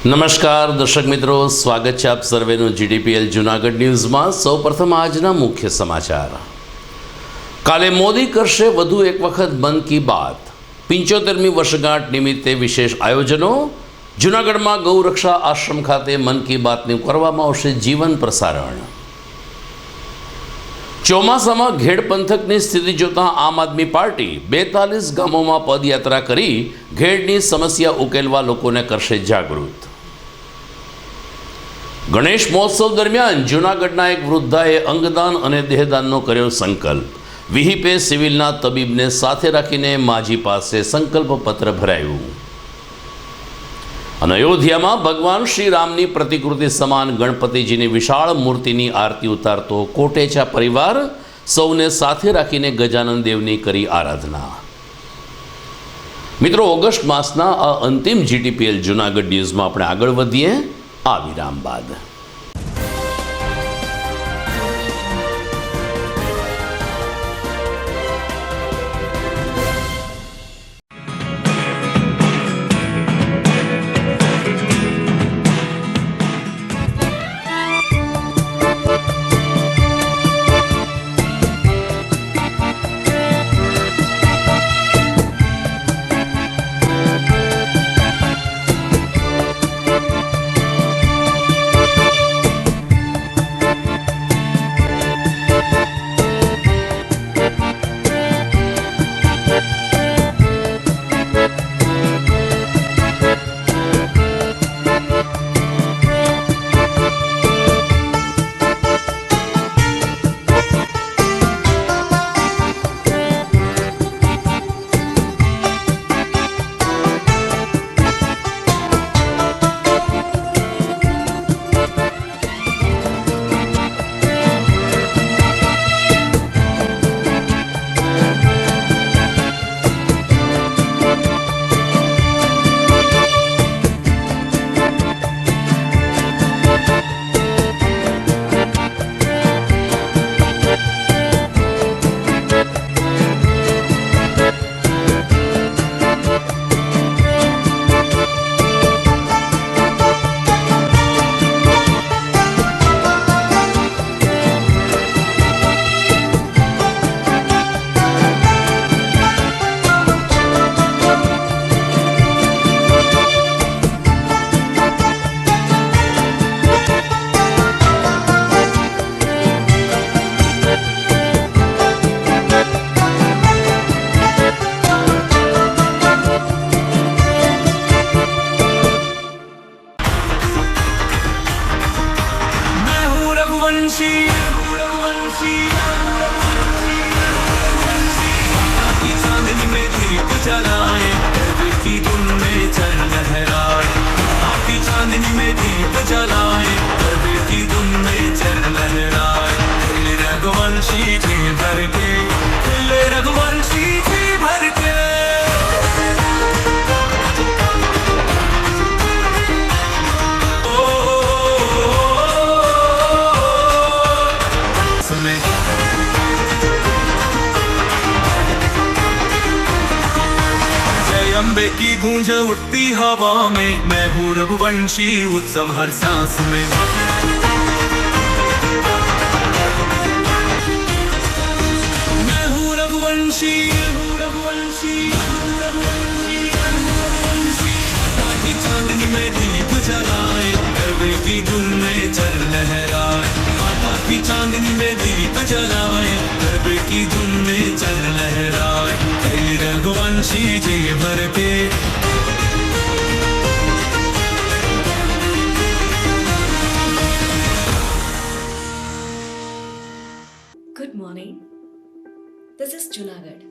નમસ્કાર દર્શક મિત્રો, સ્વાગત છે આપ સર્વેનું જીડીપીએલ જૂનાગઢ ન્યૂઝમાં। સૌપ્રથમ આજના મુખ્ય સમાચાર। કાલે મોદી કરશે વધુ એક વખત મન કી બાત। 75મી વર્ષગાંઠ નિમિત્તે વિશેષ આયોજનો। જૂનાગઢમાં ગૌરક્ષા આશ્રમ ખાતે મન કી બાતનું કરવામાં આવશે જીવન પ્રસારણ। ચોમાસામાં ઘેડ પંથકની સ્થિતિ જોતા આમ આદમી પાર્ટી 42 ગામોમાં પદયાત્રા કરી ઘેડની સમસ્યા ઉકેલવા લોકોને કરશે જાગૃત। ગણેશ મહોત્સવ દરમિયાન જૂનાગઢના એક વૃદ્ધાએ અંગદાન અને દેહદાનનો કર્યો સંકલ્પ। વિહિપે સિવિલના તબીબને સાથે રાખીને માજી પાસે સંકલ્પ પત્ર ભરાયું। અને અયોધ્યામાં ભગવાન શ્રી રામની પ્રતિકૃતિ સમાન ગણપતિજીની વિશાળ મૂર્તિની આરતી ઉતારતો કોટેચા પરિવાર સૌને સાથે રાખીને ગજાનન દેવની કરી આરાધના। મિત્રો, ઓગસ્ટ માસના આ અંતિમ જીટીપીએલ જૂનાગઢ ન્યૂઝમાં આપણે આગળ વધીએ આ વિરામ બાદ। अम्बे की गूंज उठती हवा में, मैं हूँ रघुवंशी उत्सव हर सांस में। मैं हूँ रघुवंशी, ताकि चांदनी में दीप जलाए, गर्वे की धुन में चल लहराए। माता की चांदनी में दीप जलाए, गर्वे की धुन में चल लहराए। रघुवंशी जी भर के Good morning. This is Junagadh.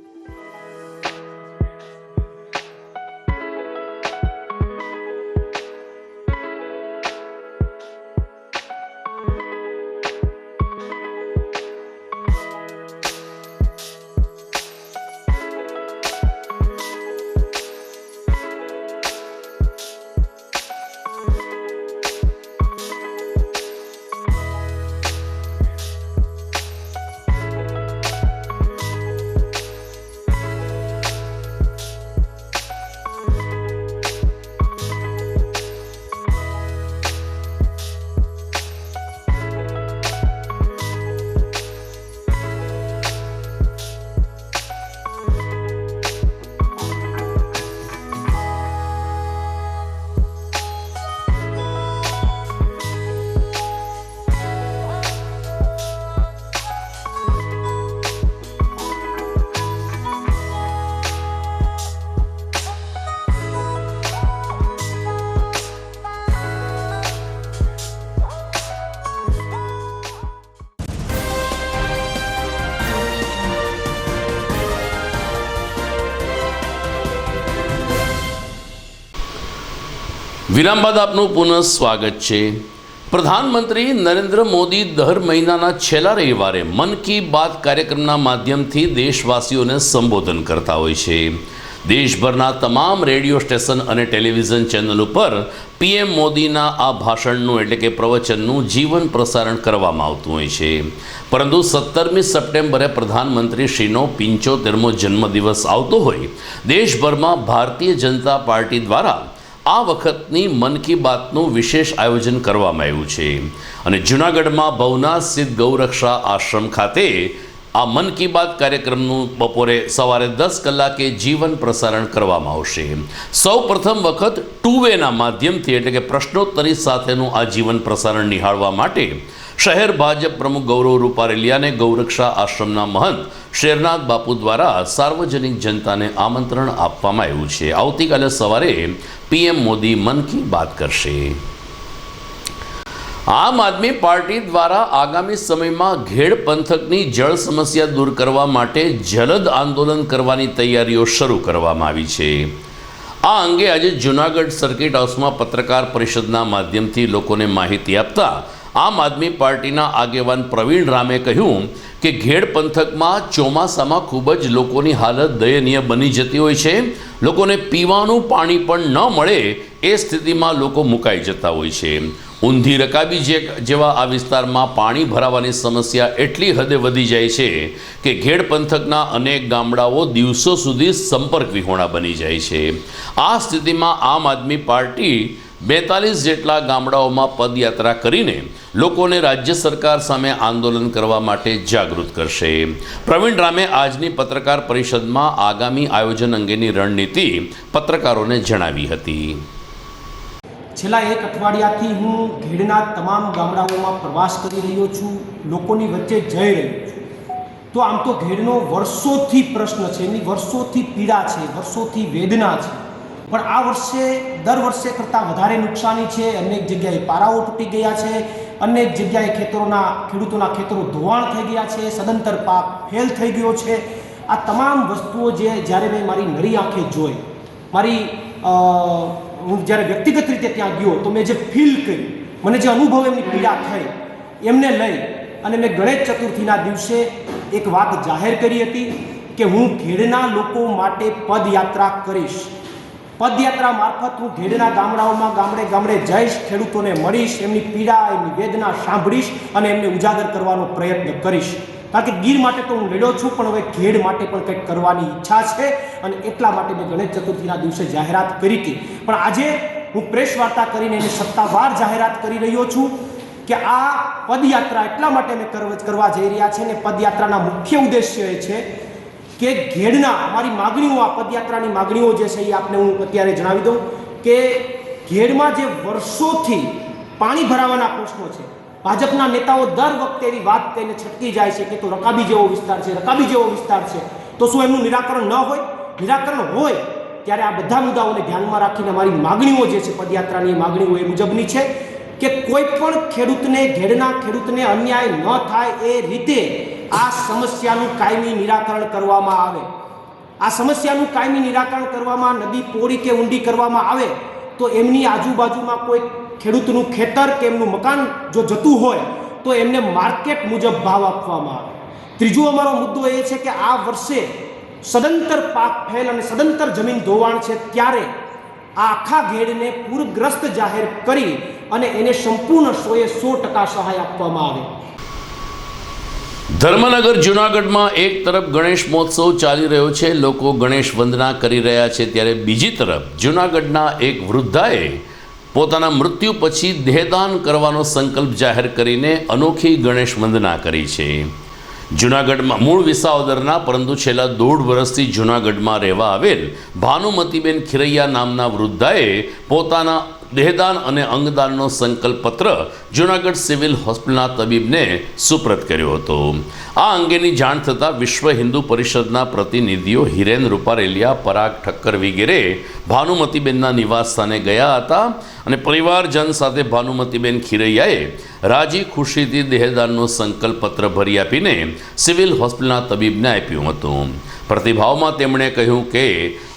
વિરામ બાદ આપનું પુનઃ સ્વાગત છે. પ્રધાનમંત્રી નરેન્દ્ર મોદી દર મહિનાના છેલ્લા રવિવારે મન કી બાત કાર્યક્રમના માધ્યમથી દેશવાસીઓને સંબોધન કરતા હોય છે. દેશભરના તમામ રેડિયો સ્ટેશન અને ટેલિવિઝન ચેનલ ઉપર પીએમ મોદીના આ ભાષણનું એટલે કે પ્રવચનનું જીવન પ્રસારણ કરવામાં આવતું હોય છે. પરંતુ 17મી સપ્ટેમ્બરે પ્રધાનમંત્રી શ્રીનો 75મો જન્મદિવસ આવતો હોય દેશભરમાં ભારતીય જનતા પાર્ટી દ્વારા આ વખતની મન કી બાતનું વિશેષ આયોજન કરવામાં આવ્યું છે અને જૂનાગઢમાં ભવનાથ સ્થિત ગૌરક્ષા આશ્રમ ખાતે આ મન કી બાત કાર્યક્રમનું બપોરે સવારે 10 કલાકે જીવન પ્રસારણ કરવામાં આવશે. સૌ પ્રથમ વખત 2-વેના માધ્યમથી એટલે કે પ્રશ્નોત્તરી સાથેનું આ જીવન પ્રસારણ નિહાળવા માટે શહેર ભાજપ પ્રમુખ ગૌરવ રૂપારેલિયાને ગૌરક્ષા આશ્રમના મહંત શેરનાથ બાપુ દ્વારા સાર્વજનિક જનતાને આમંત્રણ આપવામાં આવ્યું છે. આવતીકાલે સવારે પીએમ મોદી મન કી બાત કરશે. આમ આદમી પાર્ટી દ્વારા આગામી સમયમાં ઘેડ પંથકની જળ સમસ્યા દૂર કરવા માટે જલદ આંદોલન કરવાની તૈયારીઓ શરૂ કરવામાં આવી છે. આ અંગે આજે જૂનાગઢ સર્કિટ હાઉસમાં પત્રકાર પરિષદના માધ્યમથી લોકોને માહિતી આપતા આમ આદમી પાર્ટીના આગેવાન પ્રવીણ રામે કહ્યું કે ઘેડ પંથકમાં ચોમાસામાં ખૂબ જ લોકોની હાલત દયનીય બની જતી હોય છે. લોકોને પીવાનું પાણી પણ ન મળે એ સ્થિતિમાં લોકો મુકાઈ જતા હોય છે. ઊંધી રકાબી જેવા આ વિસ્તારમાં પાણી ભરાવાની સમસ્યા એટલી હદે વધી જાય છે કે ઘેડ પંથકના અનેક ગામડાઓ દિવસો સુધી સંપર્ક વિહોણા બની જાય છે. આ સ્થિતિમાં આમ આદમી પાર્ટી 42 જેટલા ગામડાઓમાં પદયાત્રા કરીને લોકોને રાજ્ય સરકાર સામે આંદોલન કરવા માટે જાગૃત કરશે. પ્રવીણ રામે આજની પત્રકાર પરિષદમાં આગામી આયોજન અંગેની રણનીતિ પત્રકારોને જણાવી હતી. છેલ્લા એક અઠવાડિયાથી હું ઘેડના તમામ ગામડાઓમાં પ્રવાસ કરી રહ્યો છું, લોકોની વચ્ચે જઈ રહ્યો છું. તો આમ તો ઘેડનો વર્ષોથી પ્રશ્ન છે, એની વર્ષોથી પીડા છે, વર્ષોથી વેદના છે. પણ આ વર્ષે દર વર્ષે કરતાં વધારે નુકસાની છે. અનેક જગ્યાએ પારાઓ તૂટી ગયા છે, અનેક જગ્યાએ ખેડૂતોના ખેતરો ધોવાણ થઈ ગયા છે, સદંતર પાક ફેલ થઈ ગયો છે. આ તમામ વસ્તુઓ જ્યારે મેં મારી નરી આંખે જોઈ, હું જ્યારે વ્યક્તિગત રીતે ત્યાં ગયો તો મેં જે ફીલ કર્યું, મને જે અનુભવ એમની પીડા થઈ, એમને લઈ અને મેં ગણેશ ચતુર્થીના દિવસે એક વાત જાહેર કરી હતી કે હું ઘેડના લોકો માટે પદયાત્રા કરીશ. પદયાત્રા મારફત હું ઘેડના ગામડાઓમાં ગામડે જઈશ, ખેડૂતોને મળીશ, એમની પીડા એમની વેદના સાંભળીશ અને એમને ઉજાગર કરવાનો પ્રયત્ન કરીશ. કારણ કે ગીર માટે તો હું લડ્યો છું, પણ હવે ઘેડ માટે પણ કંઈક કરવાની ઈચ્છા છે અને એટલા માટે મેં ગણેશ ચતુર્થીના દિવસે જાહેરાત કરી હતી. પણ આજે હું પ્રેસ વાર્તા કરીને એની સત્તાવાર જાહેરાત કરી રહ્યો છું કે આ પદયાત્રા એટલા માટે અમે કરવા જઈ રહ્યા છે અને પદયાત્રાના મુખ્ય ઉદ્દેશ્ય એ છે કે ઘેડના અમારી માગણીઓ, આ પદયાત્રાની માગણીઓ જે છે એ આપને હું અત્યારે જણાવી દઉં કે ઘેડમાં જે વર્ષોથી પાણી ભરાવાના પ્રશ્નો છે, ભાજપના નેતાઓ દર વખતે એવી વાત કહીને છટકી જાય છે કે તો રકાબી જેવો વિસ્તાર છે, તો શું એમનું નિરાકરણ ન હોય? નિરાકરણ હોય ત્યારે આ બધા મુદ્દાઓને ધ્યાનમાં રાખીને અમારી માગણીઓ જે છે પદયાત્રાની માગણીઓ એ મુજબની છે કે કોઈ પણ ખેડૂતને, ઘેડના ખેડૂતને અન્યાય ન થાય એ રીતે આ સમસ્યાનું કાયમી નિરાકરણ કરવામાં આવે. આ સમસ્યાનું કાયમી નિરાકરણ કરવામાં નદી પહોળી કે ઊંડી કરવામાં આવે તો એમની આજુબાજુમાં કોઈ ખેડૂતનું ખેતર કે એમનું મકાન જો જતું હોય તો એમને માર્કેટ મુજબ ભાવ આપવામાં આવે. ત્રીજો અમારો મુદ્દો એ છે કે આ વર્ષે સદંતર પાક ફેલ અને સદંતર જમીન ધોવાણ છે, ત્યારે આ આખા ઘેડને પૂરગ્રસ્ત જાહેર કરી અને એને સંપૂર્ણ 100% સહાય આપવામાં આવે. ધર્મનગર જૂનાગઢમાં એક તરફ ગણેશ મહોત્સવ ચાલી રહ્યો છે, લોકો ગણેશ વંદના કરી રહ્યા છે, ત્યારે બીજી તરફ જૂનાગઢના એક વૃદ્ધાએ પોતાના મૃત્યુ પછી દેહદાન કરવાનો સંકલ્પ જાહેર કરીને અનોખી ગણેશ વંદના કરી છે. જૂનાગઢમાં મૂળ વિસાવદરના પરંતુ છેલ્લા 1.5 વર્ષથી જૂનાગઢમાં રહેવા આવેલ ભાનુમતીબેન ખીરૈયા નામના વૃદ્ધાએ પોતાના દેહદાન અને અંગદાનનો સંકલ્પ પત્ર જૂનાગઢ સિવિલ હોસ્પિટલના તબીબને સુપ્રત કર્યો હતો. આ અંગેની જાણ થતાં વિશ્વ હિન્દુ પરિષદના પ્રતિનિધિઓ હિરેન રૂપારેલિયા, પરાગ ઠક્કર વગેરે ભાનુમતીબેનના નિવાસ સ્થાને ગયા હતા અને પરિવારજન સાથે ભાનુમતીબેન ખીરૈયાએ રાજી ખુશીથી દેહદાનનો સંકલ્પ પત્ર ભરી આપીને સિવિલ હોસ્પિટલના તબીબને આપ્યું હતું. પ્રતિભાવમાં તેમણે કહ્યું કે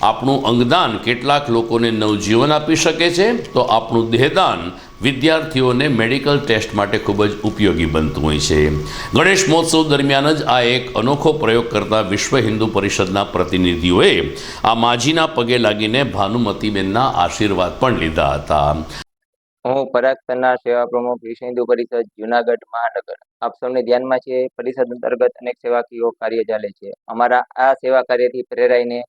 આપણું અંગદાન કેટલાક લોકોને નવજીવન આપી શકે છે, તો આપણું દેહદાન વિદ્યાર્થીઓને મેડિકલ ટેસ્ટ માટે ખૂબ જ ઉપયોગી બનતું હોય છે. ગણેશ મહોત્સવ દરમિયાન જ આ એક અનોખો પ્રયોગ કરતા વિશ્વ હિન્દુ પરિષદના પ્રતિનિધિઓએ આ માજીના પગે લાગીને ભાનુમતીબેનના આશીર્વાદ પણ લીધા હતા. હું પરાગ તન્નાર, સેવા પ્રમુખ વિશ્વ હિન્દુ પરિષદ જુનાગઢ મહાનગર. આપ સૌને ધ્યાનમાં છે, પરિષદ અંતર્ગત અનેક સેવાકીય કાર્ય ચાલે છે. અમારા આ સેવા કાર્યથી પ્રેરાઈને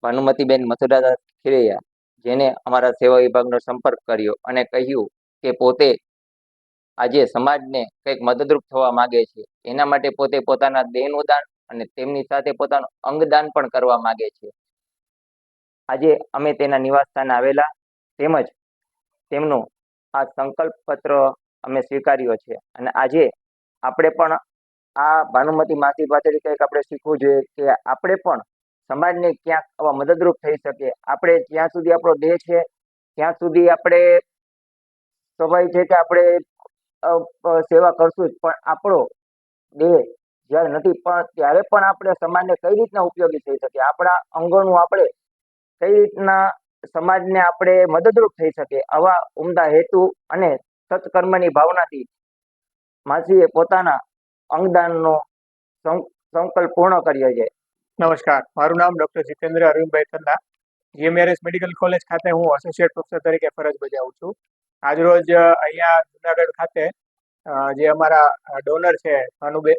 ભાનુમતીબેન મથુરાદાસ ખીરૈયા, જેને અમારા સેવા વિભાગનો સંપર્ક કર્યો અને કહ્યું કે પોતે આજે સમાજને કંઈક મદદરૂપ થવા માંગે છે. એના માટે પોતે પોતાના દેહનું દાન અને તેમની સાથે પોતાનું અંગદાન પણ કરવા માંગે છે. આજે અમે તેના નિવાસ સ્થાને આવેલા, તેમજ તેમનો આ સંકલ્પ પત્ર અમે સ્વીકાર્યો છે. અને આજે આપણે પણ આ ભાનુમતી માસી પાસેથી કંઈક આપણે શીખવું જોઈએ કે આપણે પણ સમાજને ક્યાંક આવા મદદરૂપ થઈ શકે. આપણે જ્યાં સુધી આપણો દેહ છે ત્યાં સુધી આપણે સ્વાભાવિક છે કે આપણે સેવા કરશું જ, પણ આપણો દેહ જ્યારે નથી પણ ત્યારે પણ આપણે સમાજને કઈ રીતના ઉપયોગી થઈ શકે, આપણા અંગોનું આપણે કઈ રીતના સમાજને આપણે મદદરૂપ થઈ શકે, આવા ઉમદા હેતુ અને સત્કર્મની ભાવનાથી માસીએ પોતાના અંગદાનનો સંકલ્પ પૂર્ણ કર્યો છે. નમસ્કાર, મારું નામ doctor Jitendra Arvindbhai Tanna. GMRS medical college ખાતે હું એસોસિએટ પ્રોફેસર તરીકે ફરજ બજાવું છું. આજરોજ અહીંયા જુનાગઢ ખાતે જે અમારા ડોનર છે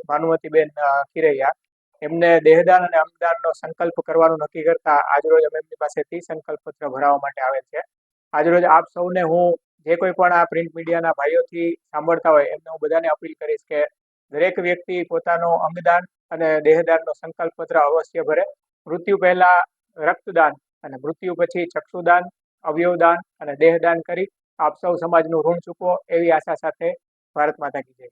ભાનુમતીબેન ખીરૈયા, એમને દેહદાન અને અંગદાનનો સંકલ્પ કરવાનું નક્કી કરતા આજરોજ અમે એમની પાસેથી સંકલ્પ પત્ર ભરાવવા માટે આવેલ છે. આજરોજ આપ સૌને હું જે કોઈ પણ આ પ્રિન્ટ મીડિયાના ભાઈઓથી સાંભળતા હોય એમને હું બધાને અપીલ કરીશ કે દરેક વ્યક્તિ પોતાનો અંગદાન અને દેહદાનનો સંકલ્પ પત્ર અવશ્ય ભરે. મૃત્યુ પહેલા રક્તદાન અને મૃત્યુ પછી ચક્ષુદાન, અવયવદાન અને દેહદાન કરી આપ સૌ સમાજનું ઋણ ચૂકવો, એવી આશા સાથે ભારત માતા કી જય.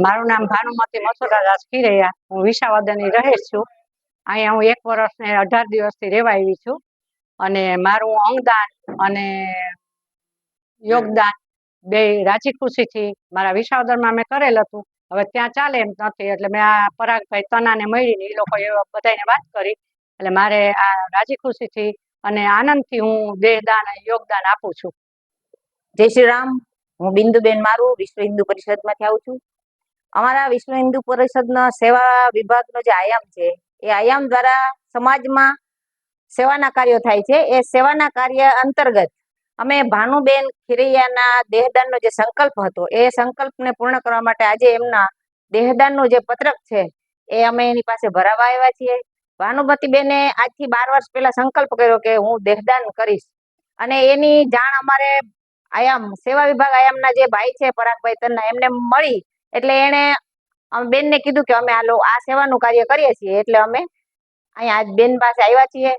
મારું નામ ભાનુમતી મથુરાદાસ ખીરૈયા. હું વિસાવદરની રહીશ છું. અહીંયા હું 1 વર્ષ ને 18 દિવસથી રહેવા આવી છું. અને મારું અંગદાન અને યોગદાન બે રાજી ખુશીથી મારા વિસાવદરમાં મેં કરેલ હતું. હવે ત્યાં ચાલે એમ નથી, એટલે મેં આ પરાગભાઈ તનાને મળીને એ લોકોએ બધાને વાત કરી, એટલે મારે આ રાજી ખુશીથી અને આનંદથી હું દેહદાન અને યોગદાન આપું છું. જય શ્રી રામ. હું બિંદુબેન મારું વિશ્વ હિન્દુ પરિષદમાંથી આવું છું. અમારા વિશ્વ હિન્દુ પરિષદના સેવા વિભાગનો જે આયામ છે, એ આયામ દ્વારા સમાજમાં સેવાના કાર્યો થાય છે. એ સેવાના કાર્ય અંતર્ગત અમે ભાનુબેન ખીરૈયાના દેહદાનનો જે સંકલ્પ હતો, એ સંકલ્પને પૂર્ણ કરવા માટે આજે એમના દેહદાનનું જે પત્રક છે એ અમે એની પાસે ભરાવા આવ્યા છીએ. ભાનુમતીબેને આજથી 12 વર્ષ પહેલા સંકલ્પ કર્યો કે હું દેહદાન કરીશ, અને એની જાણ અમારે આયામ સેવા વિભાગ આયામના જે ભાઈ છે પરાગભાઈ તન્ના, એમને મળી એટલે એને બેનને કીધું કે અમે આ સેવાનું કાર્ય કરીએ છીએ, એટલે અમે અહીંયા આજ બેન પાસે આવ્યા છીએ.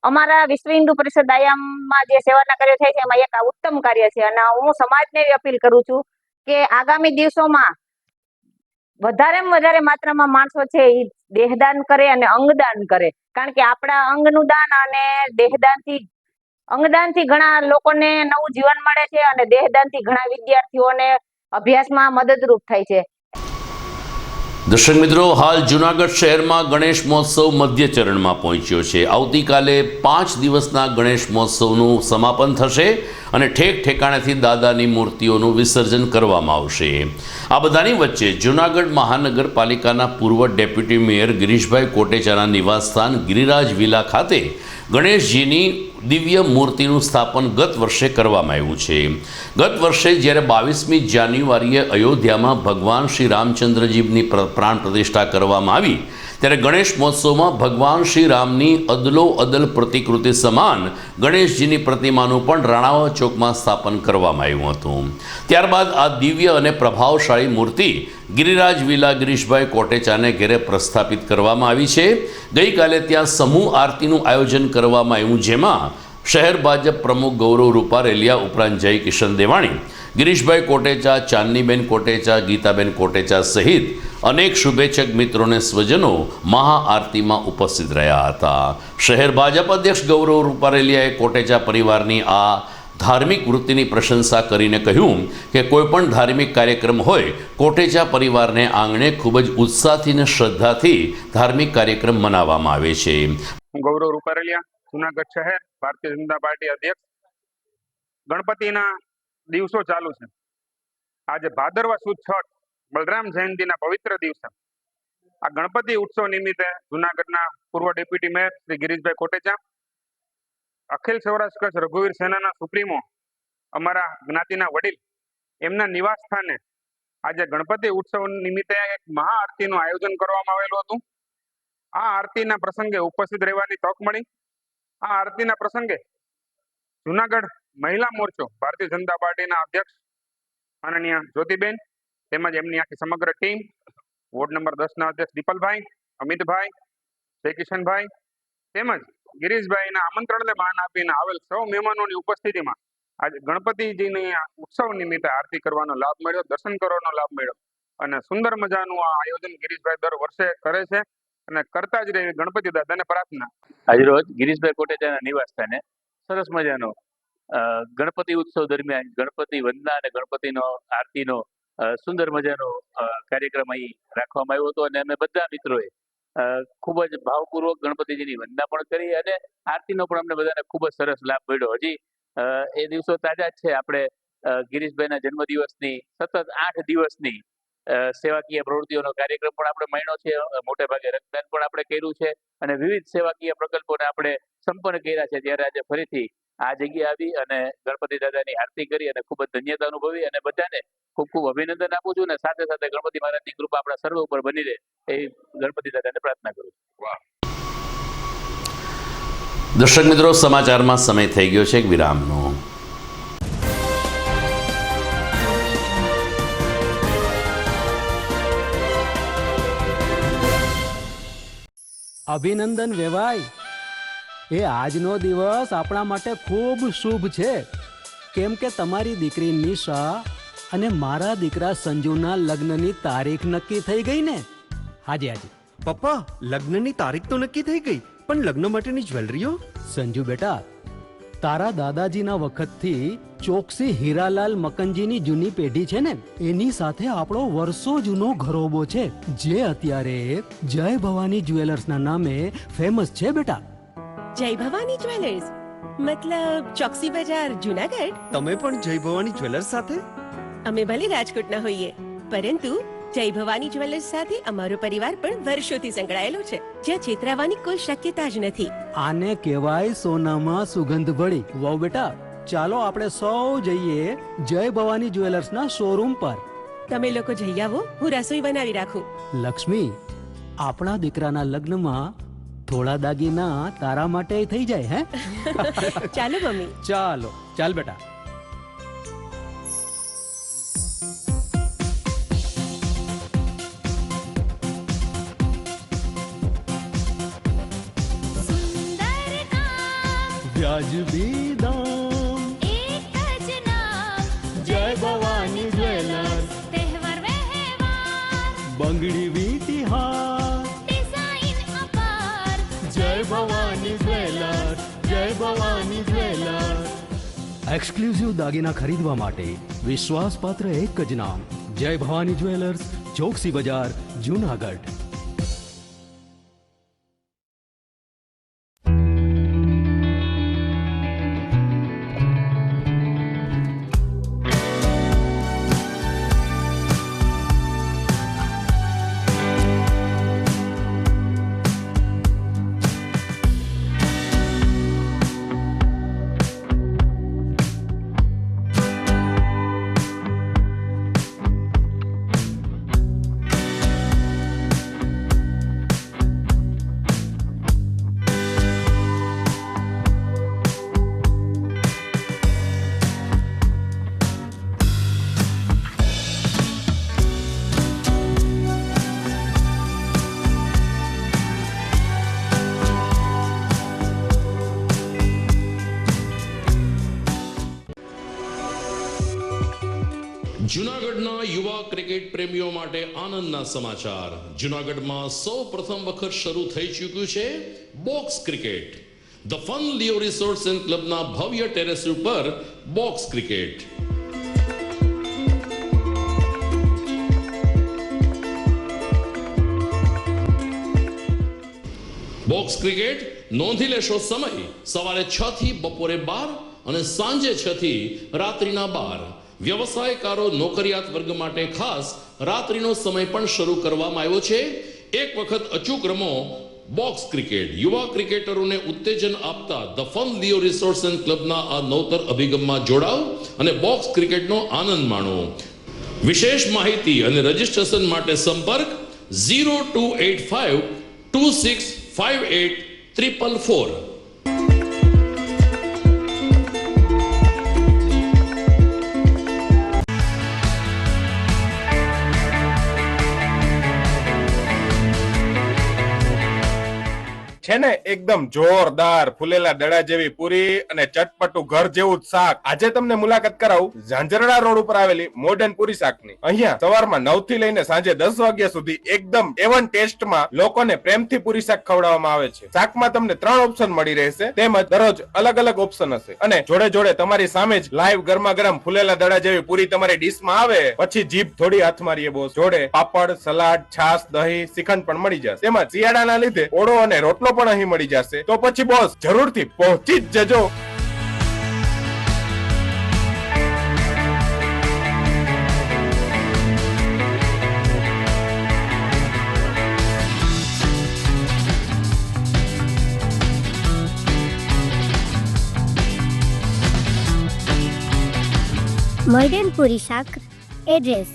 અમારા વિશ્વ હિન્દુ પરિષદ આયામમાં જે સેવાના કાર્યો થાય છે એમાં એક આ ઉત્તમ કાર્ય છે. અને હું સમાજને એવી અપીલ કરું છું કે આગામી દિવસોમાં વધારેમાં વધારે માત્રામાં માણસો છે એ દેહદાન કરે અને અંગદાન કરે, કારણ કે આપણા અંગનું દાન અને અંગદાનથી ઘણા લોકોને નવું જીવન મળે છે અને દેહદાનથી ઘણા વિદ્યાર્થીઓને અભ્યાસમાં મદદરૂપ થાય છે. દર્શક મિત્રો, હાલ જૂનાગઢ શહેરમાં ગણેશ મહોત્સવ મધ્ય ચરણમાં પહોંચ્યો છે. આવતીકાલે 5 દિવસના ગણેશ મહોત્સવનું સમાપન થશે અને ઠેક ઠેકાણેથી દાદાની મૂર્તિઓનું વિસર્જન કરવામાં આવશે. આ બધાની વચ્ચે જૂનાગઢ મહાનગરપાલિકાના પૂર્વ ડેપ્યુટી મેયર ગિરીશભાઈ કોટેચાના નિવાસસ્થાન ગિરિરાજ વિલા ખાતે ગણેશજીની દિવ્ય મૂર્તિનું સ્થાપન ગત વર્ષે કરવામાં આવ્યું છે. ગત વર્ષે જ્યારે 22મી જાન્યુઆરીએ અયોધ્યામાં ભગવાન શ્રી રામચંદ્રજીની પ્રાણ પ્રતિષ્ઠા કરવામાં આવી, ત્યારે ગણેશ મહોત્સવમાં ભગવાન શ્રી રામની અદલો અદલ પ્રતિકૃતિ સમાન ગણેશજીની પ્રતિમાનું પણ રાણાવા ચોકમાં સ્થાપન કરવામાં આવ્યું હતું. ત્યારબાદ આ દિવ્ય અને પ્રભાવશાળી મૂર્તિ ગિરિરાજ વિલા ગિરીશભાઈ કોટેચાને ઘેરે પ્રસ્થાપિત કરવામાં આવી છે. ગઈકાલે ત્યાં સમૂહ આરતીનું આયોજન કરવામાં આવ્યું, જેમાં શહેર ભાજપ પ્રમુખ ગૌરવ રૂપારેલિયા ઉપરાંત જય કિશન દેવાણી, ગિરીશભાઈ કોટેચા, ચાંદનીબેન કોટેચા, ગીતાબેન કોટેચા સહિત અનેક શુભેચ્છક મિત્રોને સ્વજનો મહાઆરતીમાં ઉપસ્થિત રહ્યા હતા. શહેર ભાજપ અધ્યક્ષ ગૌરવ રૂપારેલિયાએ કોટેચા પરિવારની આ ધાર્મિક વૃત્તિની પ્રશંસા કરીને કહ્યું કે કોઈપણ ધાર્મિક કાર્યક્રમ હોય, કોટેચા પરિવારને આંગણે ખૂબ જ ઉત્સાહથી અને શ્રદ્ધાથી ધાર્મિક કાર્યક્રમ મનાવવામાં આવે છે. હું ગૌરવ રૂપારેલિયા, જુનાગઢ શહેર ભારતીય જનતા પાર્ટી અધ્યક્ષ. ગણપતિના દિવસો ચાલુ છે. આજે ભાદરવા સુદ છઠ બલરામ જયંતિના પવિત્ર દિવસે આ ગણપતિ ઉત્સવ નિમિત્તે જુનાગઢના પૂર્વ ડેપ્યુટી મેયર શ્રી ગિરીશભાઈ કોટેચા, અખિલ સૌરાષ્ટ્ર કચ્છ રઘુવીર સેનાના સુપ્રીમો, અમારા જ્ઞાતિના વડીલ, એમના નિવાસ સ્થાને આજે ગણપતિ ઉત્સવ નિમિત્તે એક મહાઆરતીનું આયોજન કરવામાં આવેલું હતું. આ આરતીના પ્રસંગે ઉપસ્થિત રહેવાની તક મળી. આ આરતીના પ્રસંગે જુનાગઢ મહિલા મોરચો ભારતીય જનતા પાર્ટીના અધ્યક્ષ માનનીય જ્યોતિબેન તેમજ એમની આખી સમગ્ર ટીમ, વોર્ડ નંબર 10ના અધ્યક્ષ દીપલભાઈ, અમિતભાઈ, જયકિશનભાઈ તેમજ ગિરીશભાઈના આમંત્રણને માન આપીને આવેલ સૌ મહેમાનોની ઉપસ્થિતિમાં આજે ગણપતિજીની ઉત્સવ નિમિત્તે આરતી કરવાનો લાભ મળ્યો, દર્શન કરવાનો લાભ મળ્યો અને સુંદર મજાનું આ આયોજન ગિરીશભાઈ દર વર્ષે કરે છે અને કરતા જ રહે ગણપતિ દાદાને પ્રાર્થના. આજરોજ ગિરીશભાઈ કોટેચાના નિવાસ સ્થાને સરસ મજાનો ગણપતિ ઉત્સવ દરમિયાન ગણપતિ વંદના અને ગણપતિનો આરતીનો સુંદર મજાનો કાર્યક્રમ અહીં રાખવામાં આવ્યો હતો અને અમે બધા મિત્રોએ ખૂબ જ ભાવપૂર્વક ગણપતિજીની વંદના પણ કરી અને આરતીનો પણ અમને બધાને ખૂબ જ સરસ લાભ મળ્યો. હજી એ દિવસો તાજા જ છે. આપણે ગિરીશભાઈના જન્મદિવસની સતત 8 દિવસની સેવાકીય પ્રવૃત્તિઓનો કાર્યક્રમ પણ આપણે માણ્યો છે. મોટે ભાગે રક્તદાન પણ આપણે કર્યું છે અને વિવિધ સેવાકીય પ્રકલ્પોને આપણે સંપન્ન કર્યા છે. ત્યારે આજે ફરીથી આ જગ્યાએ આવી અને ગણપતિ દાદાની આરતી કરી અને ખૂબ જ ધન્યતા અનુભવી અને બધાને ખૂબ ખૂબ અભિનંદન આપું છું અને સાથે સાથે ગણપતિ મહારાજની કૃપા આપણા સર્વ ઉપર બની રહે એ ગણપતિ દાદાને પ્રાર્થના કરું છું. દર્શક મિત્રો, સમાચારમાં સમય થઈ ગયો છે એક વિરામનો. અભિનંદન વેવાય. એ આજનો દિવસ આપણા માટે ખૂબ શુભ છે, કેમ કે તમારી દીકરી નિશા અને મારા દીકરા સંજુના લગ્નની તારીખ નક્કી થઈ ગઈ ને. હાજી હાજી પપ્પા, લગ્નની તારીખ તો નક્કી થઈ ગઈ, પણ લગ્ન માટેની જ્વેલરીઓ? સંજુ બેટા, તારા દાદાજીના વખતથી ચોકસી હીરાલાલ મકનજીની જૂની પેઢી છે ને, એની સાથે આપણો વર્ષો જૂનો ઘરોબો છે, જે અત્યારે જય ભવાની જ્વેલર્સના નામે ફેમસ છે બેટા. જય ભવાની જ્વેલર્સ મતલબ ચોકસી બજાર જુનાગઢ? તમે પણ જય ભવાની જ્વેલર્સ સાથે? અમે ભલે રાજકોટના હોઈએ, પરંતુ જય ભવાની જ્વેલર્સ સાથે અમારો પરિવાર પણ વર્ષોથી સંકળાયેલો છે, જ્યાં છેતરાવાની કોઈ શક્યતા જ નથી. આને કહેવાય સોનામાં સુગંધ ભળી. વાવ બેટા, ચાલો આપણે સૌ જઈએ જય ભવાની જ્વેલર્સના શોરૂમ પર. તમે લોકો જઈ આવો, હું રસોઈ બનાવી રાખું. લક્ષ્મી, આપણા દીકરાના લગ્નમાં થોડા દાગીના તારા માટે થઈ જાય. હે ચાલો મમ્મી. ચાલો ચાલ બેટા. વ્યાજબી દામ, એક જ નામ, જય ભવાની જ્વેલર્સ. તહેવાર વ્યવહાર, બંગડી વીટી હાર, ડિઝાઇન અપાર, જય ભવાની જ્વેલર્સ, જય ભવાની જ્વેલર્સ. એક્સક્લુઝિવ દાગીના ખરીદવા માટે વિશ્વાસપાત્ર એક જ નામ, જય ભવાની જ્વેલર્સ, ચોકસી બજાર, જુનાગઢ. જૂનાગઢના યુવા ક્રિકેટ પ્રેમીઓ માટે આનંદના સમાચાર. જૂનાગઢમાં સૌ પ્રથમ વખત શરૂ થઈ ચૂક્યું છે box cricket. The Fun Leo Resorts and ક્લબના ભવ્ય ટેરેસ ઉપર બોક્સ ક્રિકેટ. બોક્સ ક્રિકેટ નોંધી લેશો સમય સવારે 6 થી બપોરે 12 અને સાંજે 6 થી રાત્રિના 12. વ્યવસાયકારો નોકરિયાત વર્ગ માટે ખાસ રાત્રિનો સમય પણ શરૂ કરવામાં આવ્યો છે. એક વખત અચૂક રમો બોક્સ ક્રિકેટ. યુવા ક્રિકેટરોને ઉત્તેજન આપતા the Fun Leo Resorts and ક્લબના આ નવતર અભિગમમાં જોડાઓ અને બોક્સ ક્રિકેટનો આનંદ માણો. વિશેષ માહિતી અને રજીસ્ટ્રેશન માટે સંપર્ક 0285 2658 છે ને એકદમ જોરદાર ફૂલેલા દડા જેવી પૂરી અને ચટપટું ઘર જેવું જ શાક. આજે તમને મુલાકાત કરાવું ઝાંઝરડા રોડ ઉપર આવેલી મોડર્ન પૂરી શાકની. અહીંયા સવારમાં 9 થી લઈને સાંજે 10 વાગ્યા સુધી એકદમ એવન ટેસ્ટમાં લોકોને પ્રેમથી પૂરી શાક ખવડાવવામાં આવે છે. શાકમાં તમને 3 ઓપ્શન મળી રહેશે, તેમજ દરરોજ અલગ અલગ ઓપ્શન હશે અને જોડે જોડે તમારી સામે જ લાઈવ ગરમા ગરમ ફૂલેલા દડા જેવી પૂરી તમારી ડીશમાં આવે પછી જીભ થોડી હાથ મારીએ બોસ. જોડે પાપડ, સલાડ, છાશ, દહીં, શ્રીખંડ પણ મળી જશે. તેમજ શિયાળાના લીધે ઓળો અને રોટલો પણ અહીં મળી જશે. તો પછી બોસ જરૂરથી પહોંચી જ જજો. મોડર્ન પૂરી શાક. એડ્રેસ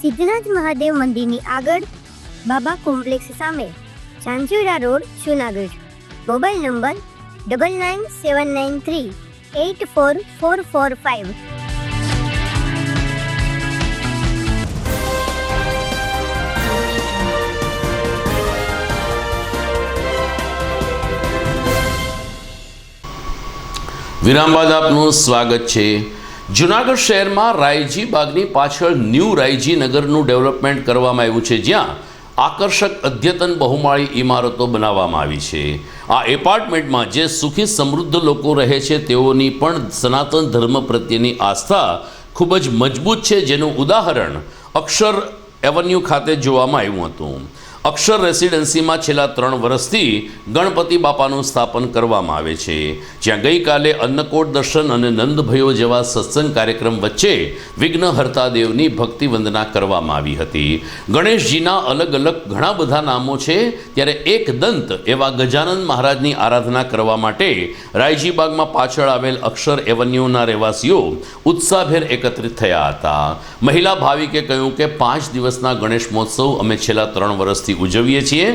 સિદ્ધનાથ મહાદેવ મંદિરની આગળ, બાબા કોમ્પ્લેક્સ સામે, Zanzarda road, Junagadh. Mobile number 9979384445. વિરામ બાદ આપનું સ્વાગત છે. જુનાગઢ શહેરમાં રાયજી બાગની પાછળ ન્યૂ રાયજી નગરનું ડેવલપમેન્ટ કરવામાં આવ્યું છે, જ્યાં આકર્ષક અદ્યતન બહુમાળી ઇમારતો બનાવવામાં આવી છે. આ એપાર્ટમેન્ટમાં જે સુખી સમૃદ્ધ લોકો રહે છે તેઓની પણ સનાતન ધર્મ પ્રત્યેની આસ્થા ખૂબ જ મજબૂત છે, જેનું ઉદાહરણ અક્ષર એવન્યુ ખાતે જોવામાં આવ્યું હતું. અક્ષર રેસિડેન્સીમાં છેલ્લા 3 વર્ષથી ગણપતિ બાપાનું સ્થાપન કરવામાં આવે છે, જ્યાં ગઈકાલે અન્નકોટ દર્શન અને નંદભયો જેવા સત્સંગ કાર્યક્રમ વચ્ચે વિઘ્નહર્તા દેવની ભક્તિ વંદના કરવામાં આવી હતી. ગણેશજીના અલગ અલગ ઘણા બધા નામો છે, ત્યારે એક દંત એવા ગજાનન મહારાજની આરાધના કરવા માટે રાયજીબાગમાં પાછળ આવેલ અક્ષર એવન્યુના રહેવાસીઓ ઉત્સાહભેર એકત્રિત થયા હતા. મહિલા ભાવિકે કહ્યું કે 5 દિવસના ગણેશ મહોત્સવ અમે છેલ્લા 3 વર્ષથી ઉજવીએ છીએ.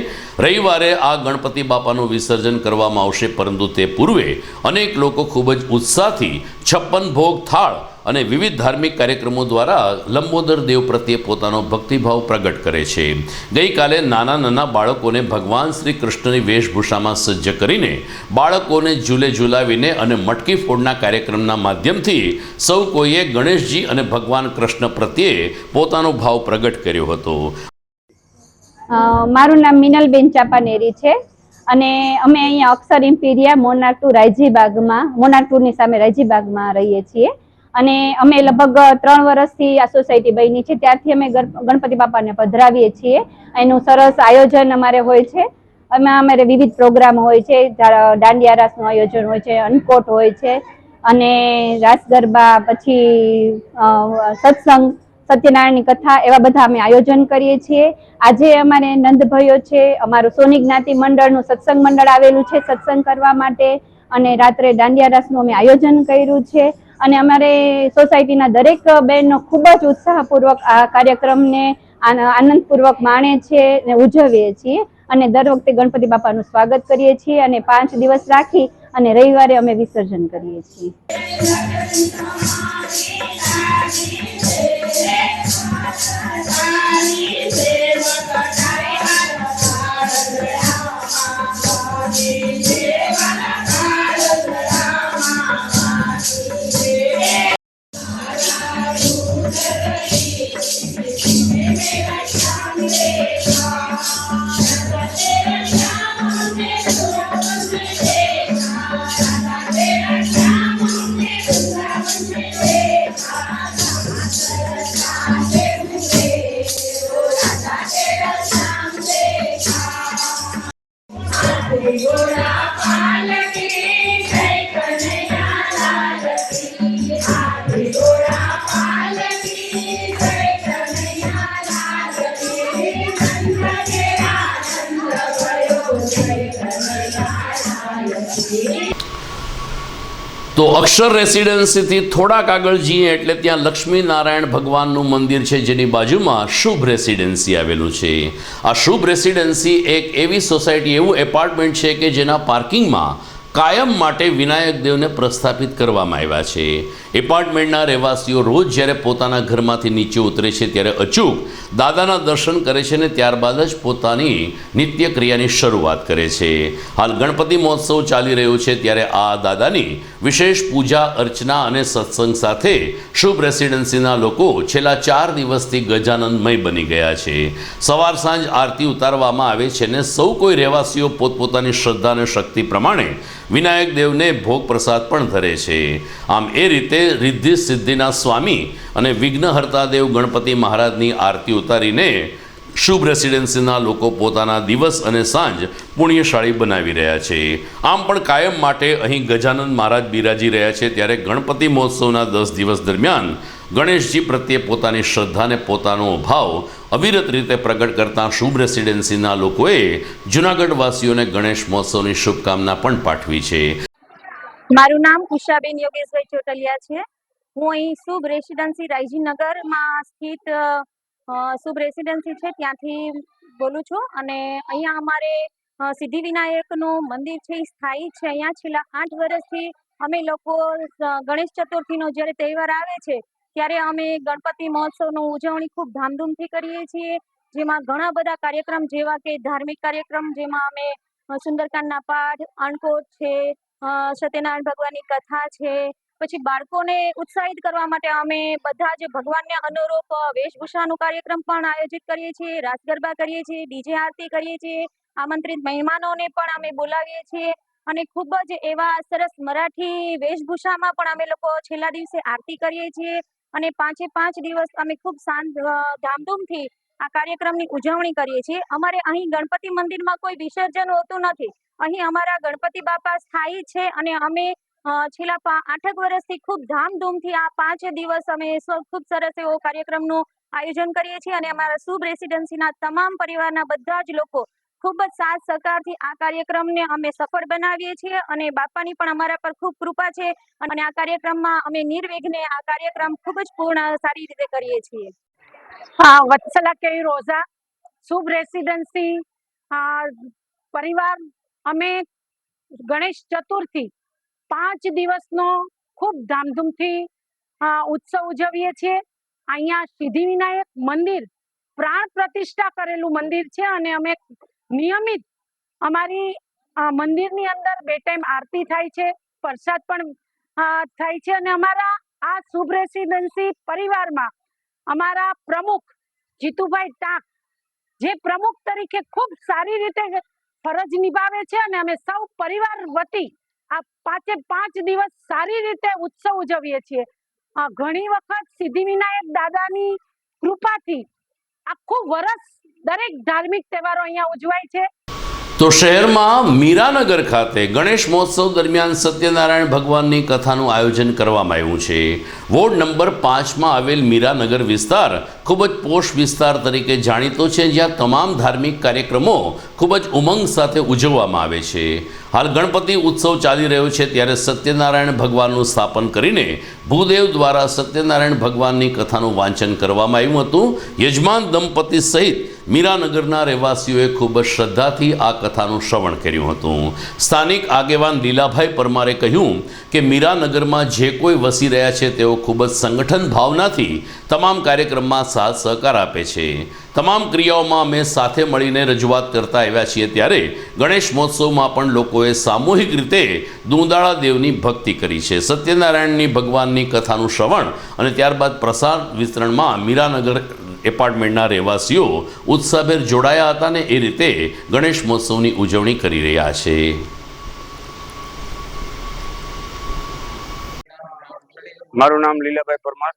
રવિવારે આ ગણપતિ બાપાનું વિસર્જન કરવામાં આવશે, પરંતુ તે પૂર્વે અનેક લોકો ખૂબ જ ઉત્સાહથી 56 ભોગ થાળ અને વિવિધ ધાર્મિક કાર્યક્રમો દ્વારા લંબોદર દેવ પ્રત્યે પોતાનો ભક્તિભાવ પ્રગટ કરે છે. ગઈકાલે નાના નાના બાળકોને ભગવાન શ્રી કૃષ્ણની વેશભૂષામાં સજ્જ કરીને બાળકોને ઝૂલે ઝૂલાવીને અને મટકી ફોડના કાર્યક્રમના માધ્યમથી સૌ કોઈએ ગણેશજી અને ભગવાન કૃષ્ણ પ્રત્યે પોતાનો ભાવ પ્રગટ કર્યો હતો. મારું નામ મિનલબેન ચાપાનેરી છે અને અમે અહીંયા અક્ષર ઇમ્પિરિયા મોનાર્ક ટુ રાયજીબાગમાં, મોનાર્ક ટુની સામે રાયજીબાગમાં રહીએ છીએ અને અમે લગભગ 3 વર્ષથી આ સોસાયટી બની છે, ત્યારથી અમે ગણપતિ બાપાને પધરાવીએ છીએ. એનું સરસ આયોજન અમારે હોય છે. એમાં અમારે વિવિધ પ્રોગ્રામ હોય છે, દાંડિયા રાસનું આયોજન હોય છે, અન્નકોટ હોય છે અને રાસ ગરબા, પછી સત્સંગ, સત્યનારાયણની કથા, એવા બધા અમે આયોજન કરીએ છીએ. આજે અમારે નંદભયો છે, અમારું સોની જ્ઞાતિ મંડળનું સત્સંગ મંડળ આવેલું છે સત્સંગ કરવા માટે, અને રાત્રે દાંડિયા રાસનું અમે આયોજન કર્યું છે. અને અમારે સોસાયટીના દરેક બહેનો ખૂબ જ ઉત્સાહપૂર્વક આ કાર્યક્રમને આનંદપૂર્વક માણે છે અને ઉજવીએ છીએ અને દર વખતે ગણપતિ બાપાનું સ્વાગત કરીએ છીએ અને 5 દિવસ રાખી અને રવિવારે અમે વિસર્જન કરીએ છીએ. તો અક્ષર રેસિડેન્સીથી થોડાક આગળ જઈએ એટલે ત્યાં લક્ષ્મી નારાયણ ભગવાનનું મંદિર છે, જેની બાજુમાં શુભ રેસિડેન્સી આવેલું છે. આ શુભ રેસિડેન્સી એક એવી સોસાયટી, એવું એપાર્ટમેન્ટ છે કે જેના પાર્કિંગમાં કાયમ માટે વિનાયક દેવને પ્રસ્થાપિત કરવામાં આવ્યા છે. એપાર્ટમેન્ટના રહેવાસીઓ રોજ જ્યારે પોતાના ઘરમાંથી નીચે ઉતરે છે ત્યારે અચૂક દાદાના દર્શન કરે છે અને ત્યારબાદ જ પોતાની નિત્ય ક્રિયાની શરૂઆત કરે છે. હાલ ગણપતિ મહોત્સવ ચાલી રહ્યો છે ત્યારે આ દાદાની વિશેષ પૂજા અર્ચના અને સત્સંગ સાથે શુભ રેસિડેન્સીના લોકો છેલ્લા 4 દિવસથી ગજાનંદમય બની ગયા છે. સવાર સાંજ આરતી ઉતારવામાં આવે છે અને સૌ કોઈ રહેવાસીઓ પોતપોતાની શ્રદ્ધા અને શક્તિ પ્રમાણે વિનાયક દેવને ભોગ પ્રસાદ પણ ધરે છે. આમ એ રીતે રિદ્ધિ સિદ્ધિના સ્વામી અને વિઘ્નહર્તા દેવ ગણપતિ મહારાજની આરતી ઉતારીને શુભ રેસિડેન્સીના લોકો પોતાના દિવસ અને સાંજ પુણ્યશાળી બનાવી રહ્યા છે. આમ પણ કાયમ માટે અહીં ગજાનંદ મહારાજ બિરાજી રહ્યા છે, ત્યારે ગણપતિ મહોત્સવના 10 દિવસ દરમિયાન ગણેશજી પ્રત્યે પોતાની શ્રદ્ધા અને પોતાનો ભાવ અવિરત રીતે પ્રગટ કરતા શુભ રેસિડેન્સીના લોકોએ જૂનાગઢ વાસીઓને ગણેશ મહોત્સવની શુભકામના પણ પાઠવી છે. મારું નામ ઉષાબેન યોગેશભાઈ ચોટલિયા છે. હું અહીં શુભ રેસિડેન્સી રાયજીનગરમાં સ્થિત શુભ રેસિડેન્સી છે ત્યાંથી બોલું છું. અને અહીંયા અમારે સિદ્ધિવિનાયકનું મંદિર છે એ સ્થાયી છે. અહીંયા છેલ્લા 8 વર્ષથી અમે લોકો ગણેશ ચતુર્થીનો જ્યારે તહેવાર આવે છે ત્યારે અમે ગણપતિ મહોત્સવની ઉજવણી ખૂબ ધામધૂમથી કરીએ છીએ, જેમાં ઘણા બધા કાર્યક્રમ જેવા કે ધાર્મિક કાર્યક્રમ, જેમાં અમે સુંદરકાંડના પાઠ, અણકોટ છે, સત્યનારાયણ ભગવાનની કથા છે, પછી બાળકોને ઉત્સાહિત કરવા માટે અમે બધા જ ભગવાનને અનુરૂપ વેશભૂષાનો કાર્યક્રમ પણ આયોજિત કરીએ છીએ, રાસ ગરબા કરીએ છીએ, ડીજે આરતી કરીએ છીએ, આમંત્રિત મહેમાનોને પણ અમે બોલાવીએ છીએ અને ખૂબ જ એવા સરસ મરાઠી વેશભૂષામાં પણ અમે લોકો છેલ્લા દિવસે આરતી કરીએ છીએ અને 5 દિવસ અમે ખૂબ ધામધૂમથી આ કાર્યક્રમની ઉજવણી કરીએ છીએ. અમારે અહીં ગણપતિ મંદિરમાં કોઈ વિસર્જન હોતું નથી. અહીં અમારા ગણપતિ બાપા સ્થાયી છે અને અમે છેલ્લા 8 વર્ષથી ખૂબ ધામધૂમથી આ 5 દિવસ અમે ખૂબ સરસ એવો કાર્યક્રમનું આયોજન કરીએ છીએ અને અમારા શુભ રેસિડેન્સીના તમામ પરિવારના બધા જ લોકો ખૂબ જ સાથ સહકારથી આ કાર્યક્રમને અમે સફળ બનાવીએ છીએ અને બાપાની પણ અમારા પર ખૂબ કૃપા છે અને આ કાર્યક્રમમાં અમે નિર્વિઘ્ને આ કાર્યક્રમ ખૂબ જ પૂર્ણ સારી રીતે કરીએ છીએ. હા, વત્સલા કે રોઝા શુભ રેસિડેન્સી પરિવાર અમે ગણેશ ચતુર્થી 5 દિવસનો ખૂબ ધામધૂમથી ઉત્સવ ઉજવીએ છીએ. અહીંયા સિદ્ધિવિનાયક મંદિર પ્રાણ પ્રતિષ્ઠા કરેલું મંદિર છે અને અમે નિયમિત અમારી મંદિરની અંદર 2 ટાઈમ આરતી થાય છે, પ્રસાદ પણ થાય છે અને અમારા આ શુભ રેસિડેન્સી પરિવારમાં અમારા પ્રમુખ જીતુભાઈ ટાંક જે પ્રમુખ તરીકે ખૂબ સારી રીતે ફરજ નિભાવે છે અને અમે સૌ પરિવાર વતી આ 5 દિવસ સારી રીતે ઉત્સવ ઉજવીએ છીએ. ઘણી વખત સિદ્ધિવિનાયક દાદાની કૃપાથી આખું વર્ષ દરેક ધાર્મિક તહેવારો અહીંયા ઉજવાય છે. તો શહેરમાં મીરાનગર ખાતે ગણેશ મહોત્સવ દરમિયાન સત્યનારાયણ ભગવાનની કથાનું આયોજન કરવામાં આવ્યું છે. વોર્ડ નંબર 5માં આવેલ મીરાનગર વિસ્તાર ખૂબ જ પોશ વિસ્તાર તરીકે જાણીતો છે, જ્યાં તમામ ધાર્મિક કાર્યક્રમો ખૂબ જ ઉમંગ સાથે ઉજવવામાં આવે છે. હાલ ગણપતિ ઉત્સવ ચાલી રહ્યો છે ત્યારે સત્યનારાયણ ભગવાનનું સ્થાપન કરીને ભૂદેવ દ્વારા સત્યનારાયણ ભગવાનની કથાનું વાંચન કરવામાં આવ્યું હતું. યજમાન દંપતિ સહિત મીરાનગરના રહેવાસીઓએ ખૂબ જ શ્રદ્ધાથી આ કથાનું શ્રવણ કર્યું હતું. સ્થાનિક આગેવાન લીલાભાઈ પરમારે કહ્યું કે મીરાનગરમાં જે કોઈ વસી રહ્યા છે તેઓ ખૂબ જ સંગઠન ભાવનાથી તમામ કાર્યક્રમમાં સાથ સહકાર આપે છે. તમામ ક્રિયાઓમાં અમે સાથે મળીને રજૂઆત કરતા આવ્યા છીએ, ત્યારે ગણેશ મહોત્સવમાં પણ લોકોએ સામૂહિક રીતે દુંદાળા દેવની ભક્તિ કરી છે. સત્યનારાયણની ભગવાનની કથાનું શ્રવણ અને ત્યારબાદ પ્રસાદ વિતરણમાં મીરાનગર એપાર્ટમેન્ટના રહેવાસીઓ ઉત્સાહભેર જોડાયા હતા અને એ રીતે ગણેશ મહોત્સવની ઉજવણી કરી રહ્યા છે. મારું નામ લીલાભાઈ પરમાર,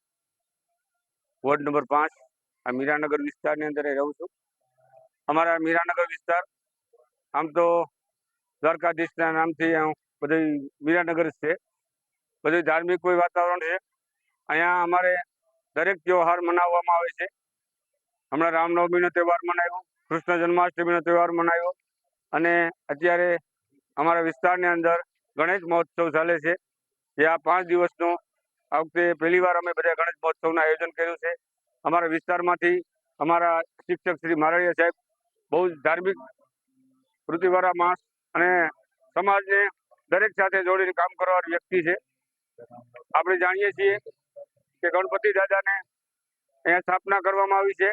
વોર્ડ નંબર 5 આ મીરાનગર વિસ્તારની અંદર રહું છું. અમારા મીરાનગર વિસ્તાર આમ તો દ્વારકાધીશના નામથી બધું મીરાનગર જ છે. બધું ધાર્મિક કોઈ વાતાવરણ છે. અહીંયા અમારે દરેક તહેવાર મનાવવામાં આવે છે. હમણાં રામનવમીનો તહેવાર મનાવ્યો, કૃષ્ણ જન્માષ્ટમીનો તહેવાર મનાવ્યો અને અત્યારે અમારા વિસ્તારની અંદર ગણેશ મહોત્સવ ચાલે છે, જે આ 5 દિવસનો આ વખતે પહેલી વાર અમે બધા ગણેશ મહોત્સવનું આયોજન કર્યું છે. અમારા વિસ્તારમાંથી અમારા શિક્ષક શ્રી મારડીયા સાહેબ બહુ જ ધાર્મિક વૃત્તિવાળા માણસ અને સમાજને દરેક સાથે જોડીને કામ કરનાર વ્યક્તિ છે. આપણે જાણીએ છીએ કે ગણપતિ દાદાને અહીંયા સ્થાપના કરવામાં આવી છે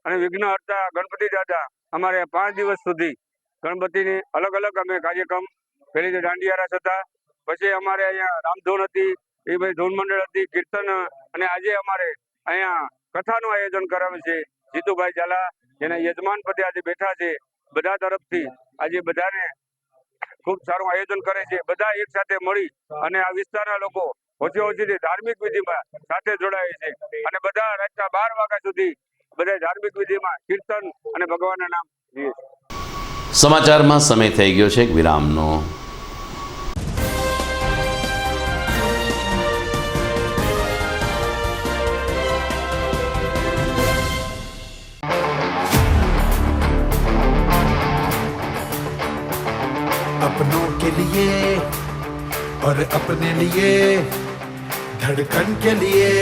અને વિઘ્નહર્તા ગણપતિ દાદા અમારે 5 દિવસ સુધી ગણપતિની અલગ અલગ અમે કાર્યક્રમ, પહેલી તો દાંડિયા રાસ હતા, પછી અમારે અહીંયા રામધૂન હતી, એ ભાઈ ધૂન મંડળ હતી, કીર્તન, અને આજે અમારે અહીંયા કથાનું આયોજન કરાવ્યું છે. જીતુભાઈ ઝાલા જેના યજમાન પદે આજે બેઠા છે, બધા તરફથી આજે બધાને ખૂબ સારું આયોજન કરે છે. બધા એક સાથે મળી અને આ વિસ્તારના લોકો ઓછી ધાર્મિક વિધિમાં સાથે જોડાય છે અને બધા રાતના 12 વાગ્યા સુધી બધા ધાર્મિક વિધિમાં કીર્તન અને ભગવાનના નામ લઈએ છે. સમાચારમાં સમય થઈ ગયો છે એક વિરામનો. अपनों के लिए और अपने लिए, धड़कन के लिए,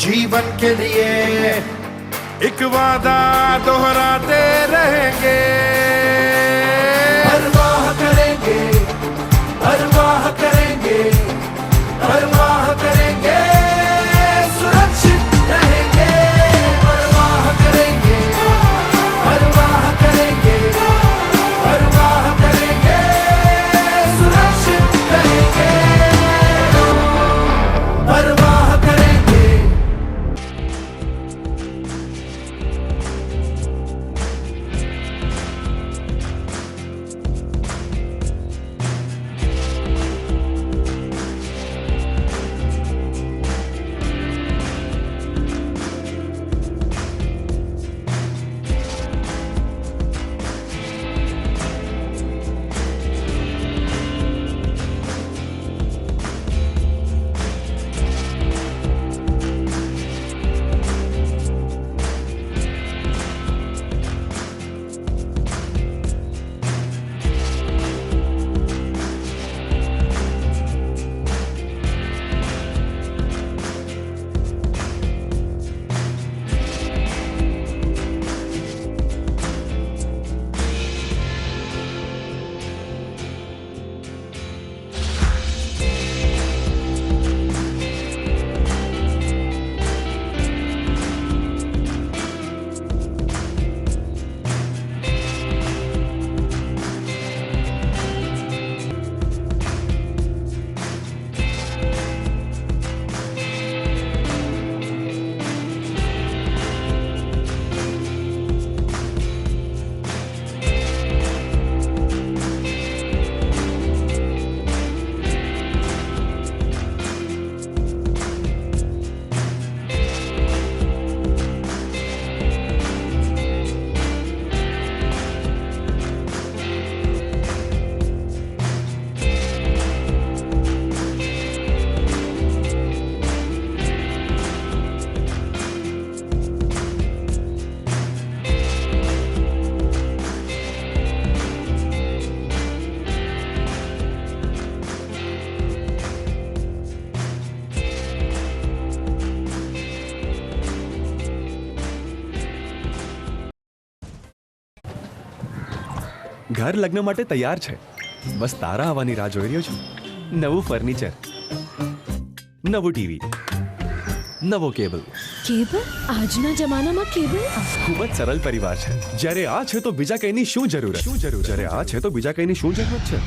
जीवन के लिए एक वादा दोहराते रहेंगे, परवाह करेंगे, परवाह करेंगे, परवाह करेंगे, सुरक्षित रहेंगे, परवाह करेंगे, परवाह करेंगे, परवाह करेंगे, सुरक्षित रहेंगे, परवाह करेंगे. ઘર લગ્ન માટે તૈયાર છે, બસ તારા આવવાની રાહ જોઈ રહ્યો છું. નવું ફર્નિચર, નવું ટીવી, નવો કેબલ. કેબલ? આજના જમાનામાં કેબલ? ખૂબ જ સરળ પરિવાર છે. જ્યારે આ છે તો બીજા કઈની શું જરૂરત? જ્યારે આ છે તો બીજા કઈની શું જરૂરત છે?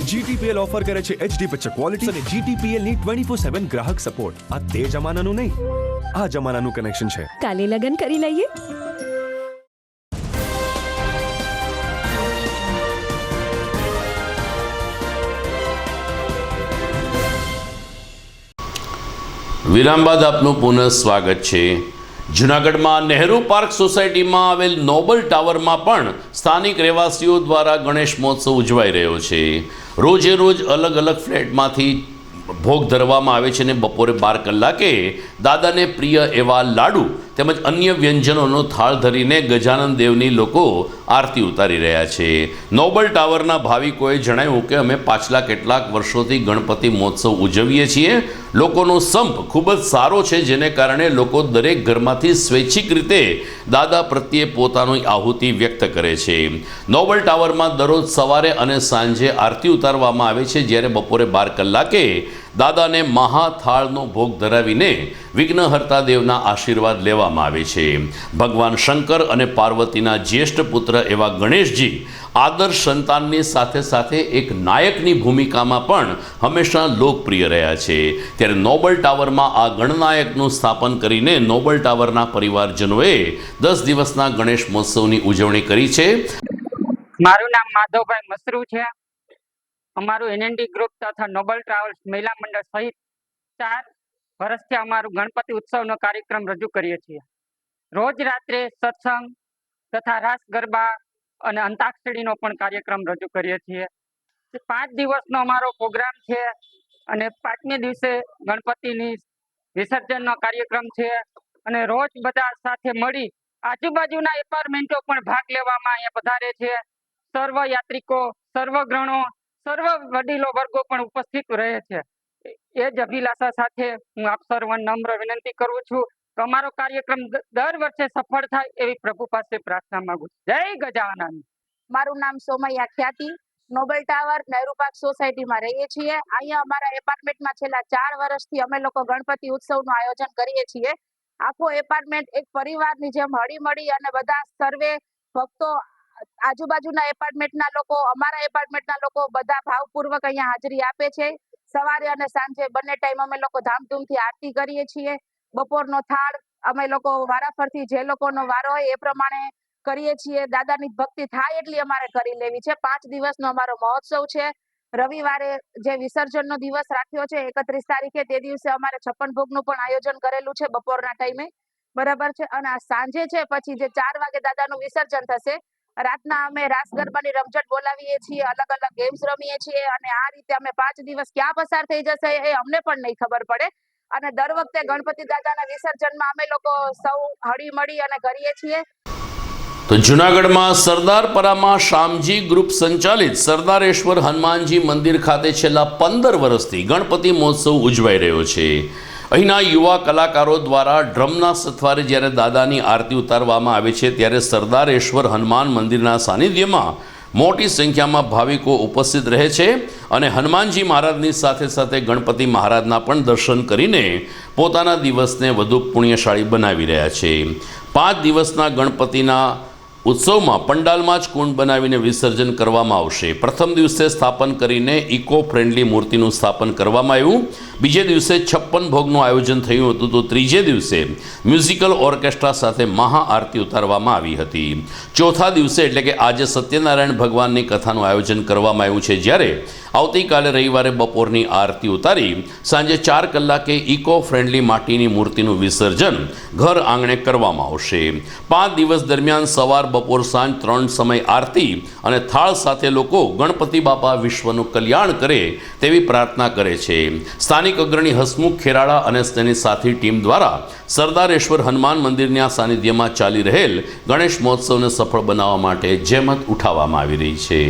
GTPL ઓફર કરે છે HD પિક્ચર ક્વોલિટી અને GTPL ની 24/7 ગ્રાહક સપોર્ટ. આ તે જમાનાનું નહીં, આ જમાનાનું કનેક્શન છે. કાલે લગન કરી લઈએ. વિરામ બાદ આપનું પુનઃ સ્વાગત છે. જૂનાગઢમાં નહેરુ પાર્ક સોસાયટીમાં આવેલ નોબલ ટાવરમાં પણ સ્થાનિક રહેવાસીઓ દ્વારા ગણેશ મહોત્સવ ઉજવાઈ રહ્યો છે. રોજે રોજ અલગ અલગ ફ્લેટમાંથી ભોગ ધરવામાં આવે છે અને બપોરે 12 કલાકે દાદાને પ્રિય એવા લાડુ તેમજ અન્ય વ્યંજનોનો થાળ ધરીને ગજાનન દેવની લોકો આરતી ઉતારી રહ્યા છે. નોબલ ટાવરના ભાવિકોએ જણાવ્યું કે અમે પાછલા કેટલાક વર્ષોથી ગણપતિ મહોત્સવ ઉજવીએ છીએ. લોકોનો સંપ ખૂબ જ સારો છે, જેને કારણે લોકો દરેક ઘરમાંથી સ્વૈચ્છિક રીતે દાદા પ્રત્યે પોતાની આહુતિ વ્યક્ત કરે છે. નોબલ ટાવરમાં દરરોજ સવારે અને સાંજે આરતી ઉતારવામાં આવે છે, જ્યારે બપોરે 12 કલાકે દાદાને મહાથાળનો ભોગ ધરાવીને વિઘ્નહર્તા દેવના આશીર્વાદ લેવામાં આવે છે. ભગવાન શંકર અને પાર્વતીના જ્યેષ્ઠ પુત્ર એવા ગણેશજી આદર્શ સંતાનની સાથે સાથે એક નાયકની ભૂમિકામાં પણ હંમેશા લોકપ્રિય રહ્યા છે. ત્યારે નોબલ ટાવરમાં આ ગણનાયકનું સ્થાપન કરીને નોબલ ટાવરના પરિવારજનોએ 10 દિવસના ગણેશ મહોત્સવની ઉજવણી કરી છે. મારું નામ માધવભાઈ મસરૂ છે. અમારું એનએનડી ગ્રુપ તથા નોબલ ટ્રાવેલ્સ મહિલા મંડળ સહિત 4 વર્ષથી અમારું ગણપતિ ઉત્સવનો કાર્યક્રમ રજૂ કરીએ છીએ. રોજ રાત્રે સત્સંગ તથા રાસ ગરબા અને અંતાક્ષરીનો પણ કાર્યક્રમ રજૂ કરીએ છીએ. 5 દિવસનો અમારો પ્રોગ્રામ છે અને 5મે દિવસે ગણપતિની વિસર્જનનો કાર્યક્રમ છે અને રોજ બધા સાથે મળી આજુબાજુના એપાર્ટમેન્ટો પણ ભાગ લેવામાં અહીંયા પધારે છે. સર્વ યાત્રિકો, સર્વગ્રહણો, સર્વ વડીલો વર્ગો પણ ઉપસ્થિત રહે છે. એ જ અભિલાષા સાથે હું આપ સર્વ નમ્ર વિનંતી કરું છું કે અમારો કાર્યક્રમ દર વર્ષે સફળ થાય એવી પ્રભુ પાસે પ્રાર્થના માંગુ છું. જય ગજાનન. મારું નામ સોમૈયા ખ્યાતિ. નોબલ ટાવર નહેરુ પાર્ક સોસાયટીમાં રહીએ છીએ. અહીંયા અમારા એપાર્ટમેન્ટમાં છેલ્લા 4 વર્ષથી અમે લોકો ગણપતિ ઉત્સવનું આયોજન કરીએ છીએ. આખો એપાર્ટમેન્ટ એક પરિવારની જેમ હળીમળી અને બધા સર્વે ભક્તો, આજુબાજુના એપાર્ટમેન્ટના લોકો, અમારા એપાર્ટમેન્ટના લોકો બધા ભાવપૂર્વક અહીંયા હાજરી આપે છે. સવારે અને સાંજે બંને ટાઈમ અમે લોકો ધામધૂમથી આરતી કરીએ છીએ. બપોરનો થાળ અમે લોકો વારાફરતી જે લોકોનો વારો હોય એ પ્રમાણે કરીએ છીએ. દાદાની ભક્તિ થાય એટલી અમારે કરી લેવી છે. 5 દિવસનો અમારો મહોત્સવ છે. રવિવારે જે વિસર્જનનો દિવસ રાખ્યો છે 31 તારીખે, તે દિવસે અમારે 56 ભોગનું પણ આયોજન કરેલું છે બપોરના ટાઈમે, બરાબર છે. અને આ સાંજે છે પછી જે 4 વાગે દાદાનું વિસર્જન થશે, રાતના અમે રાસ ગરબાની રમઝટ બોલાવીએ છીએ, અલગ અલગ ગેમ્સ રમીએ છીએ અને આ રીતે અમે 5 દિવસ ક્યાં પસાર થઈ જશે એ અમને પણ નહીં ખબર પડે. અને દર વખતે ગણપતિ દાદાના વિસર્જનમાં અમે લોકો સૌ હળી મળી અને કરીએ છીએ. તો જૂનાગઢમાં સરદારપરામાં શામજી ગ્રુપ સંચાલિત સરદારેશ્વર હનુમાનજી મંદિર ખાતે છેલ્લા 15 વર્ષથી ગણપતિ મહોત્સવ ઉજવાઈ રહ્યો છે. અહીંના યુવા કલાકારો દ્વારા ડ્રમના સથવારે જ્યારે દાદાની આરતી ઉતારવામાં આવે છે, ત્યારે સરદારેશ્વર હનુમાન મંદિરના સાનિધ્યમાં મોટી સંખ્યામાં ભાવિકો ઉપસ્થિત રહે છે અને હનુમાનજી મહારાજની સાથે સાથે ગણપતિ મહારાજના પણ દર્શન કરીને પોતાના દિવસને વધુ પુણ્યશાળી બનાવી રહ્યા છે. 5 દિવસના ગણપતિના ઉત્સવમાં પંડાલમાં જ કુંડ બનાવીને વિસર્જન કરવામાં આવશે. પ્રથમ દિવસે સ્થાપન કરીને ઇકો ફ્રેન્ડલી મૂર્તિનું સ્થાપન કરવામાં આવ્યું. બીજે દિવસે 56 ભોગનું આયોજન થયું હતું. તો ત્રીજે દિવસે મ્યુઝિકલ ઓર્કેસ્ટ્રા સાથે મહાઆરતી ઉતારવામાં આવી હતી. ચોથા દિવસે એટલે કે આજે સત્યનારાયણ ભગવાનની કથાનું આયોજન કરવામાં આવ્યું છે, જ્યારે આવતીકાલે રવિવારે બપોરની આરતી ઉતારી સાંજે 4 કલાકે ઇકો ફ્રેન્ડલી માટીની મૂર્તિનું વિસર્જન ઘર આંગણે કરવામાં આવશે. 5 દિવસ દરમિયાન સવાર, બપોર, સાંજ 3 સમય આરતી અને થાળ સાથે લોકો ગણપતિ બાપા વિશ્વનું કલ્યાણ કરે તેવી પ્રાર્થના કરે છે. સ્થાનિક અગ્રણી હસમુખ ખેરાળા અને તેની સાથી ટીમ દ્વારા સરદારેશ્વર હનુમાન મંદિરના સાનિધ્યમાં ચાલી રહેલ ગણેશ મહોત્સવને સફળ બનાવવા માટે જહેમત ઉઠાવવામાં આવી રહી છે.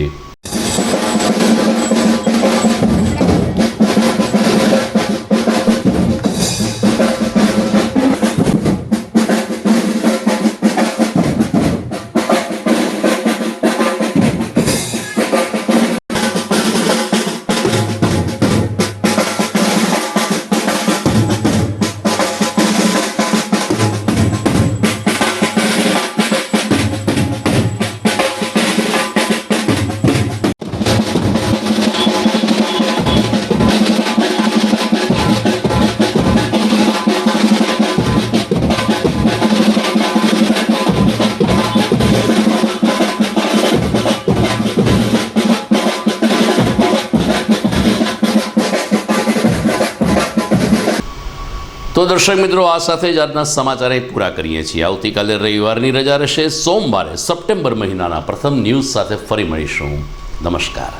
તો દર્શક મિત્રો, આ સાથે જ આજના સમાચાર પૂરા કરીએ છીએ. આવતીકાલે રવિવારની રજા રહેશે. સોમવારે સપ્ટેમ્બર મહિનાના પ્રથમ ન્યૂઝ સાથે ફરી મળીશું. નમસ્કાર.